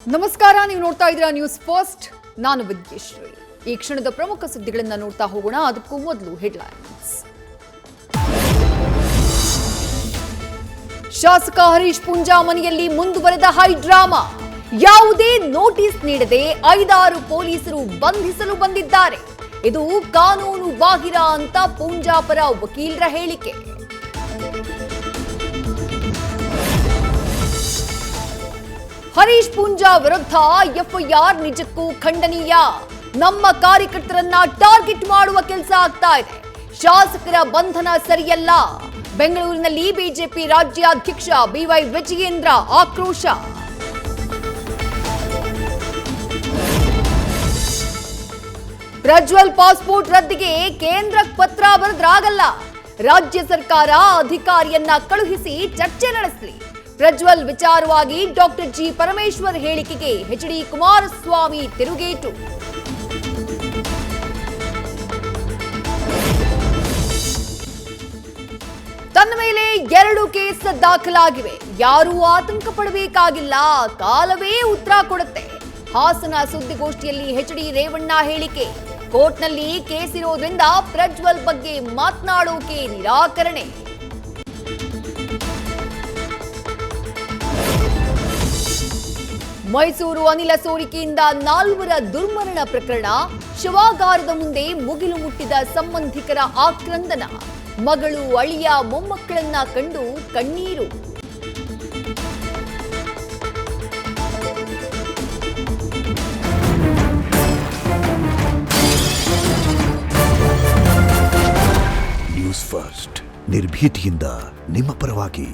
ನಮಸ್ಕಾರ, ನೀವು ನೋಡ್ತಾ ಇದ್ದೀರಾ ನ್ಯೂಸ್ ಫಸ್ಟ್. ನಾನು ವಿದ್ಯಶ್ರೀ. ಈ ಕ್ಷಣದ ಪ್ರಮುಖ ಸುದ್ದಿಗಳನ್ನು ನೋಡ್ತಾ ಹೋಗೋಣ. ಅದಕ್ಕೂ ಮೊದಲು ಹೆಡ್ಲೈನ್ಸ್. ಶಾಸಕ ಹರೀಶ್ ಪೂಂಜಾ ಮನೆಯಲ್ಲಿ ಮುಂದುವರೆದ ಹೈ ಡ್ರಾಮಾ. ಯಾವುದೇ ನೋಟಿಸ್ ನೀಡದೆ 5-6 ಪೊಲೀಸರು ಬಂಧಿಸಲು ಬಂದಿದ್ದಾರೆ. ಇದು ಕಾನೂನು ಬಾಹಿರ ಅಂತ ಪೂಂಜಾ ಪರ ವಕೀಲರ ಹೇಳಿಕೆ. ಹರೀಶ್ ಪೂಂಜಾ ವಿರುದ್ಧ ಎಫ್ಐಆರ್ ನಿಜಕ್ಕೂ ಖಂಡನೀಯ. ನಮ್ಮ ಕಾರ್ಯಕರ್ತರನ್ನ ಟಾರ್ಗೆಟ್ ಮಾಡುವ ಕೆಲಸ ಆಗ್ತಾ ಇದೆ. ಶಾಸಕರ ಬಂಧನ ಸರಿಯಲ್ಲ. ಬೆಂಗಳೂರಿನಲ್ಲಿ ಬಿಜೆಪಿ ರಾಜ್ಯಾಧ್ಯಕ್ಷ ಬಿವೈ ವಿಜಯೇಂದ್ರ ಆಕ್ರೋಶ. ಪ್ರಜ್ವಲ್ ಪಾಸ್ಪೋರ್ಟ್ ರದ್ದಿಗೆ ಕೇಂದ್ರಕ್ಕೆ ಪತ್ರ ಬರೆದ್ರಾಗಲ್ಲ. ರಾಜ್ಯ ಸರ್ಕಾರ ಅಧಿಕಾರಿಯನ್ನ ಕಳುಹಿಸಿ ಚರ್ಚೆ ನಡೆಸಲಿ. ಪ್ರಜ್ವಲ್ ವಿಚಾರವಾಗಿ ಡಾಕ್ಟರ್ ಜಿ ಪರಮೇಶ್ವರ್ ಹೇಳಿಕೆಗೆ ಎಚ್ ಡಿ ಕುಮಾರಸ್ವಾಮಿ ತಿರುಗೇಟು. ತನ್ನ ಮೇಲೆ 2 ಕೇಸ್ ದಾಖಲಾಗಿವೆ. ಯಾರೂ ಆತಂಕ ಪಡಬೇಕಾಗಿಲ್ಲ, ಕಾಲವೇ ಉತ್ತರ ಕೊಡುತ್ತೆ. ಹಾಸನ ಸುದ್ದಿಗೋಷ್ಠಿಯಲ್ಲಿ ಎಚ್ ಡಿ ರೇವಣ್ಣ ಹೇಳಿಕೆ. ಕೋರ್ಟ್ನಲ್ಲಿ ಕೇಸ್ ಇರೋದ್ರಿಂದ ಪ್ರಜ್ವಲ್ ಬಗ್ಗೆ ಮಾತನಾಡೋಕೆ ನಿರಾಕರಣೆ. ಮೈಸೂರು ಅನಿಲ ಸೋರಿಕೆಯಿಂದ 4 ದುರ್ಮರಣ ಪ್ರಕರಣ. ಶವಾಗಾರದ ಮುಂದೆ ಮುಗಿಲು ಮುಟ್ಟಿದ ಸಂಬಂಧಿಕರ ಆಕ್ರಂದನ. ಮಗಳು, ಅಳಿಯ, ಮೊಮ್ಮಕ್ಕಳನ್ನ ಕಂಡು ಕಣ್ಣೀರು. ನ್ಯೂಸ್ ಫಸ್ಟ್, ನಿರ್ಭೀತಿಯಿಂದ ನಿಮ್ಮ ಪರವಾಗಿ.